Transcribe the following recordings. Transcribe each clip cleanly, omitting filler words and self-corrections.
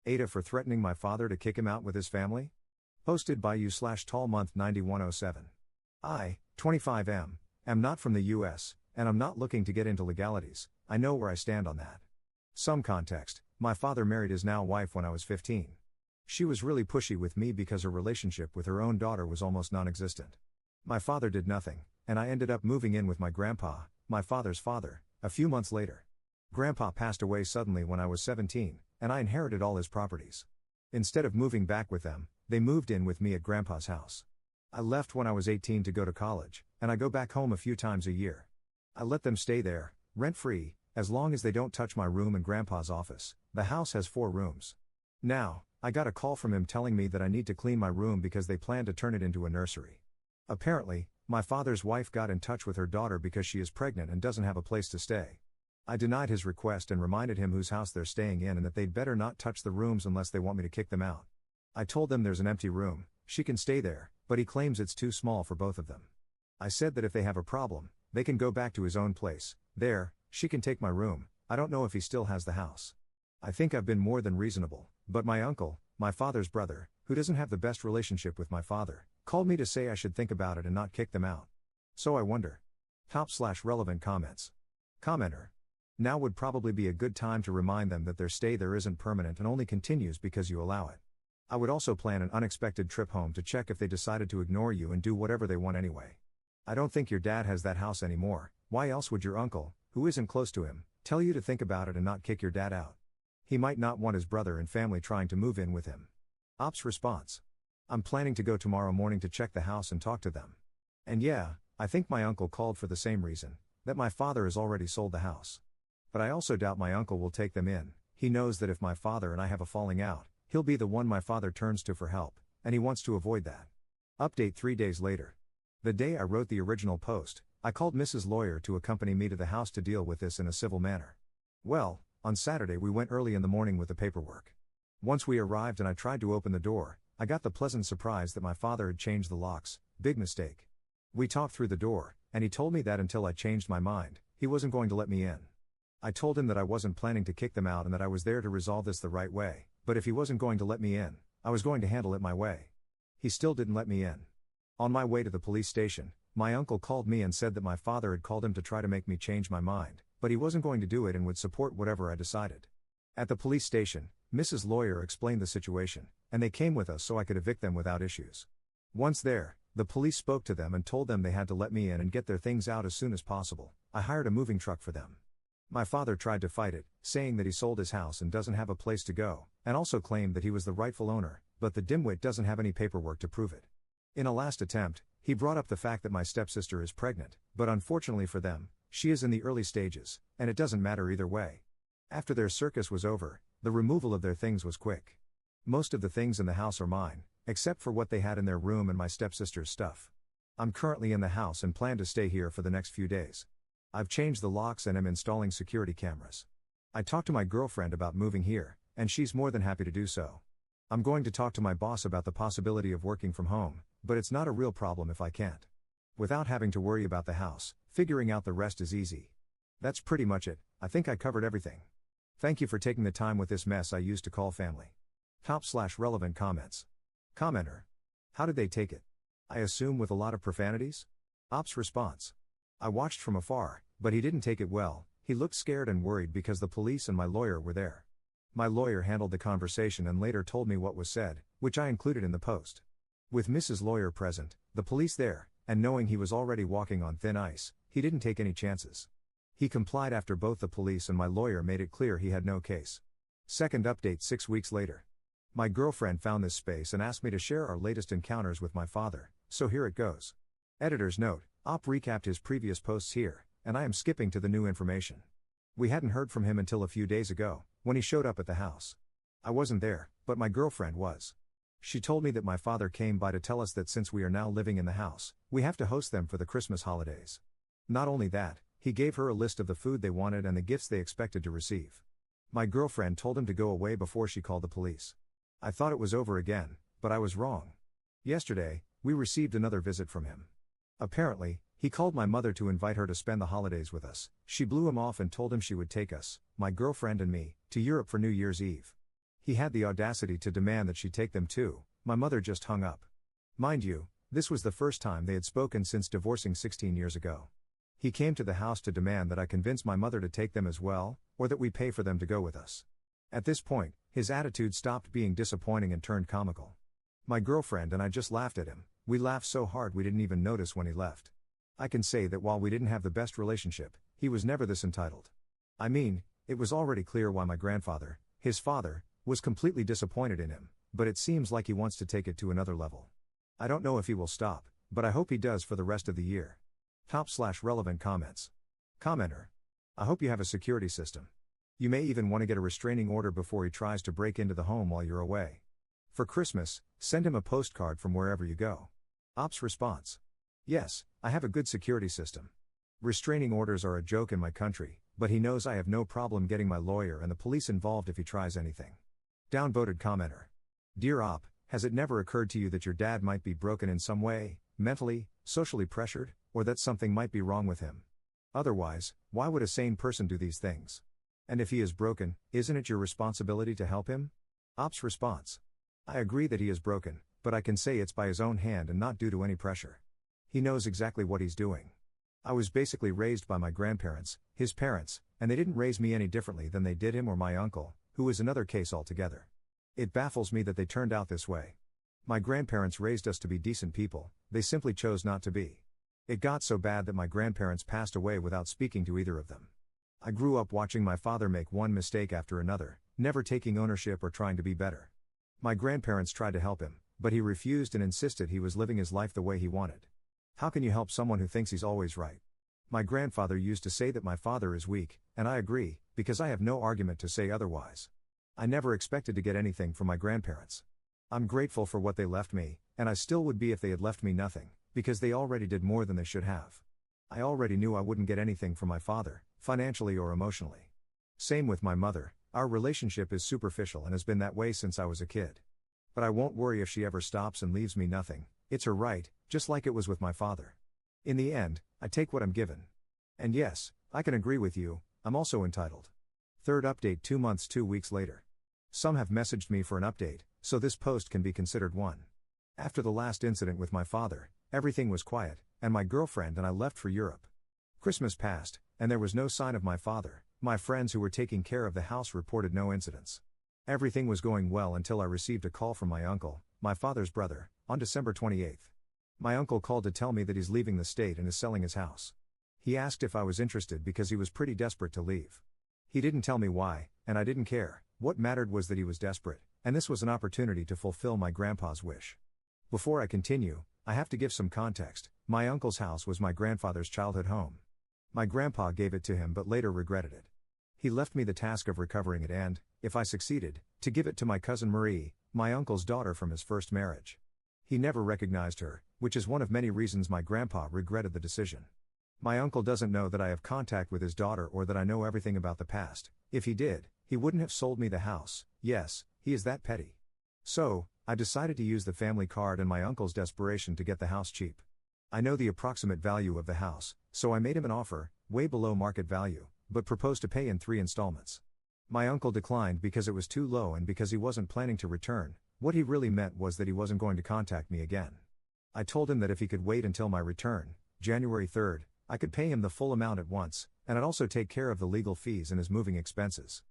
AITAH for threatening my father to kick him out with his family? Posted by you/tallmonth9107. I, 25M, am not from the US, and I'm not looking to get into legalities. I know where I stand on that. Some context: my father married his now wife when I was 15. She was really pushy with me because her relationship with her own daughter was almost non-existent. My father did nothing, and I ended up moving in with my grandpa, my father's father, a few months later. Grandpa passed away suddenly when I was 17, and I inherited all his properties. Instead of moving back with them, they moved in with me at Grandpa's house. I left when I was 18 to go to college, and I go back home a few times a year. I let them stay there, rent-free, as long as they don't touch my room and Grandpa's office. The house has 4 rooms. Now, I got a call from him telling me that I need to clean my room because they plan to turn it into a nursery. Apparently, my father's wife got in touch with her daughter because she is pregnant and doesn't have a place to stay. I denied his request and reminded him whose house they're staying in and that they'd better not touch the rooms unless they want me to kick them out. I told them there's an empty room, she can stay there, but he claims it's too small for both of them. I said that if they have a problem, they can go back to his own place. There, she can take my room. I don't know if he still has the house. I think I've been more than reasonable, but my uncle, my father's brother, who doesn't have the best relationship with my father, called me to say I should think about it and not kick them out. So I wonder. Top/relevant comments. Commenter. Now would probably be a good time to remind them that their stay there isn't permanent and only continues because you allow it. I would also plan an unexpected trip home to check if they decided to ignore you and do whatever they want anyway. I don't think your dad has that house anymore. Why else would your uncle, who isn't close to him, tell you to think about it and not kick your dad out? He might not want his brother and family trying to move in with him. Ops response. I'm planning to go tomorrow morning to check the house and talk to them. And yeah, I think my uncle called for the same reason, that my father has already sold the house. But I also doubt my uncle will take them in. He knows that if my father and I have a falling out, he'll be the one my father turns to for help, and he wants to avoid that. Update 3 days later. The day I wrote the original post, I called Mrs. Lawyer to accompany me to the house to deal with this in a civil manner. Well, on Saturday we went early in the morning with the paperwork. Once we arrived and I tried to open the door, I got the pleasant surprise that my father had changed the locks. Big mistake. We talked through the door, and he told me that until I changed my mind, he wasn't going to let me in. I told him that I wasn't planning to kick them out and that I was there to resolve this the right way, but if he wasn't going to let me in, I was going to handle it my way. He still didn't let me in. On my way to the police station, my uncle called me and said that my father had called him to try to make me change my mind, but he wasn't going to do it and would support whatever I decided. At the police station, Mrs. Lawyer explained the situation, and they came with us so I could evict them without issues. Once there, the police spoke to them and told them they had to let me in and get their things out as soon as possible. I hired a moving truck for them. My father tried to fight it, saying that he sold his house and doesn't have a place to go, and also claimed that he was the rightful owner, but the dimwit doesn't have any paperwork to prove it. In a last attempt, he brought up the fact that my stepsister is pregnant, but unfortunately for them, she is in the early stages, and it doesn't matter either way. After their circus was over, the removal of their things was quick. Most of the things in the house are mine, except for what they had in their room and my stepsister's stuff. I'm currently in the house and plan to stay here for the next few days. I've changed the locks and am installing security cameras. I talked to my girlfriend about moving here, and she's more than happy to do so. I'm going to talk to my boss about the possibility of working from home, but it's not a real problem if I can't. Without having to worry about the house, figuring out the rest is easy. That's pretty much it. I think I covered everything. Thank you for taking the time with this mess I used to call family. Top/relevant comments. Commenter. How did they take it? I assume with a lot of profanities? Ops response. I watched from afar, but he didn't take it well. He looked scared and worried because the police and my lawyer were there. My lawyer handled the conversation and later told me what was said, which I included in the post. With Mrs. Lawyer present, the police there, and knowing he was already walking on thin ice, he didn't take any chances. He complied after both the police and my lawyer made it clear he had no case. Second update 6 weeks later. My girlfriend found this space and asked me to share our latest encounters with my father, so here it goes. Editor's note, Op recapped his previous posts here, and I am skipping to the new information. We hadn't heard from him until a few days ago, when he showed up at the house. I wasn't there, but my girlfriend was. She told me that my father came by to tell us that since we are now living in the house, we have to host them for the Christmas holidays. Not only that, he gave her a list of the food they wanted and the gifts they expected to receive. My girlfriend told him to go away before she called the police. I thought it was over again, but I was wrong. Yesterday, we received another visit from him. Apparently, he called my mother to invite her to spend the holidays with us. She blew him off and told him she would take us, my girlfriend and me, to Europe for New Year's Eve. He had the audacity to demand that she take them too. My mother just hung up. Mind you, this was the first time they had spoken since divorcing 16 years ago. He came to the house to demand that I convince my mother to take them as well, or that we pay for them to go with us. At this point, his attitude stopped being disappointing and turned comical. My girlfriend and I just laughed at him. We laughed so hard we didn't even notice when he left. I can say that while we didn't have the best relationship, he was never this entitled. I mean, it was already clear why my grandfather, his father, was completely disappointed in him, but it seems like he wants to take it to another level. I don't know if he will stop, but I hope he does for the rest of the year. Top/relevant comments. Commenter. I hope you have a security system. You may even want to get a restraining order before he tries to break into the home while you're away. For Christmas, send him a postcard from wherever you go. Ops response. Yes, I have a good security system. Restraining orders are a joke in my country, but he knows I have no problem getting my lawyer and the police involved if he tries anything. Downvoted commenter. Dear Op, has it never occurred to you that your dad might be broken in some way, mentally, socially pressured, or that something might be wrong with him? Otherwise, why would a sane person do these things? And if he is broken, isn't it your responsibility to help him? Op's response. I agree that he is broken, but I can say it's by his own hand and not due to any pressure. He knows exactly what he's doing. I was basically raised by my grandparents, his parents, and they didn't raise me any differently than they did him or my uncle, who is another case altogether. It baffles me that they turned out this way. My grandparents raised us to be decent people, they simply chose not to be. It got so bad that my grandparents passed away without speaking to either of them. I grew up watching my father make one mistake after another, never taking ownership or trying to be better. My grandparents tried to help him, but he refused and insisted he was living his life the way he wanted. How can you help someone who thinks he's always right? My grandfather used to say that my father is weak, and I agree, because I have no argument to say otherwise. I never expected to get anything from my grandparents. I'm grateful for what they left me, and I still would be if they had left me nothing, because they already did more than they should have. I already knew I wouldn't get anything from my father, financially or emotionally. Same with my mother, our relationship is superficial and has been that way since I was a kid. But I won't worry if she ever stops and leaves me nothing, it's her right, just like it was with my father. In the end, I take what I'm given. And yes, I can agree with you, I'm also entitled. Third update 2 months 2 weeks later. Some have messaged me for an update, so this post can be considered one. After the last incident with my father, everything was quiet, and my girlfriend and I left for Europe. Christmas passed, and there was no sign of my father. My friends who were taking care of the house reported no incidents. Everything was going well until I received a call from my uncle, my father's brother, on December 28th. My uncle called to tell me that he's leaving the state and is selling his house. He asked if I was interested because he was pretty desperate to leave. He didn't tell me why, and I didn't care. What mattered was that he was desperate, and this was an opportunity to fulfill my grandpa's wish. Before I continue, I have to give some context. My uncle's house was my grandfather's childhood home. My grandpa gave it to him but later regretted it. He left me the task of recovering it and, if I succeeded, to give it to my cousin Marie, my uncle's daughter from his first marriage. He never recognized her, which is one of many reasons my grandpa regretted the decision. My uncle doesn't know that I have contact with his daughter or that I know everything about the past. If he did, he wouldn't have sold me the house. Yes, he is that petty. So, I decided to use the family card and my uncle's desperation to get the house cheap. I know the approximate value of the house, so I made him an offer, way below market value, but proposed to pay in 3 installments. My uncle declined because it was too low and because he wasn't planning to return. What he really meant was that he wasn't going to contact me again. I told him that if he could wait until my return, January 3rd, I could pay him the full amount at once, and I'd also take care of the legal fees and his moving expenses.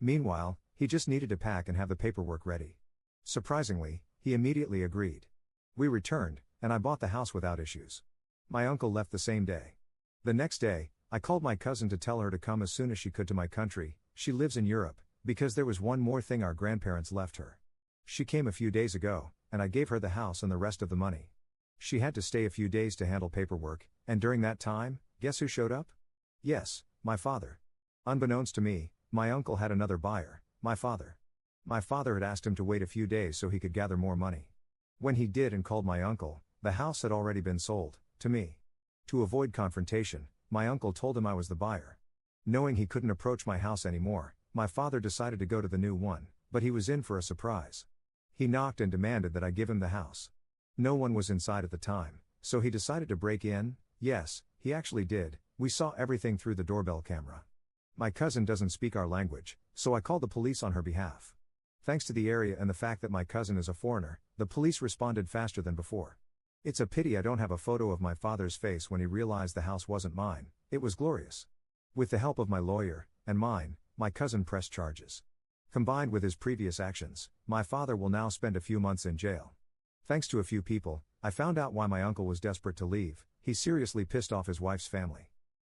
Meanwhile, he just needed to pack and have the paperwork ready. Surprisingly, he immediately agreed. We returned, and I bought the house without issues. My uncle left the same day. The next day, I called my cousin to tell her to come as soon as she could to my country. She lives in Europe, because there was one more thing our grandparents left her. She came a few days ago, and I gave her the house and the rest of the money. She had to stay a few days to handle paperwork, and during that time, guess who showed up? Yes, my father. Unbeknownst to me, my uncle had another buyer, my father. My father had asked him to wait a few days so he could gather more money. When he did and called my uncle, the house had already been sold, to me. To avoid confrontation, my uncle told him I was the buyer. Knowing he couldn't approach my house anymore, my father decided to go to the new one, but he was in for a surprise. He knocked and demanded that I give him the house. No one was inside at the time, so he decided to break in. Yes, he actually did. We saw everything through the doorbell camera. My cousin doesn't speak our language, so I called the police on her behalf. Thanks to the area and the fact that my cousin is a foreigner, the police responded faster than before. It's a pity I don't have a photo of my father's face when he realized the house wasn't mine. It was glorious. With the help of my lawyer, and mine, my cousin pressed charges. Combined with his previous actions, my father will now spend a few months in jail. Thanks to a few people, I found out why my uncle was desperate to leave. He seriously pissed off his wife's family.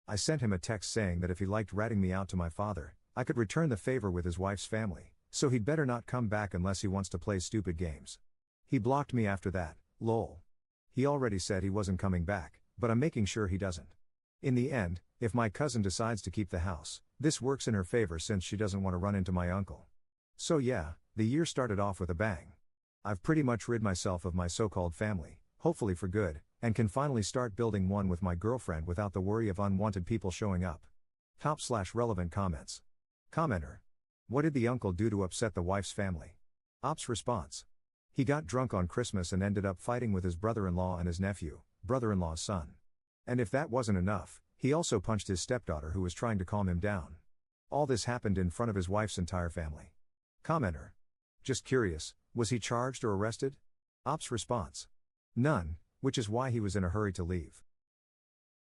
I sent him a text saying that if he liked ratting me out to my father, I could return the favor with his wife's family, so he'd better not come back unless he wants to play stupid games. He blocked me after that, lol. He already said he wasn't coming back, but I'm making sure he doesn't. In the end, if my cousin decides to keep the house, this works in her favor since she doesn't want to run into my uncle. So yeah, the year started off with a bang. I've pretty much rid myself of my so-called family, hopefully for good, and can finally start building one with my girlfriend without the worry of unwanted people showing up. Top/relevant comments. Commenter. What did the uncle do to upset the wife's family? Ops response. He got drunk on Christmas and ended up fighting with his brother-in-law and his nephew, brother-in-law's son. And if that wasn't enough, he also punched his stepdaughter who was trying to calm him down. All this happened in front of his wife's entire family. Commenter. Just curious, was he charged or arrested? Ops response. None, which is why he was in a hurry to leave.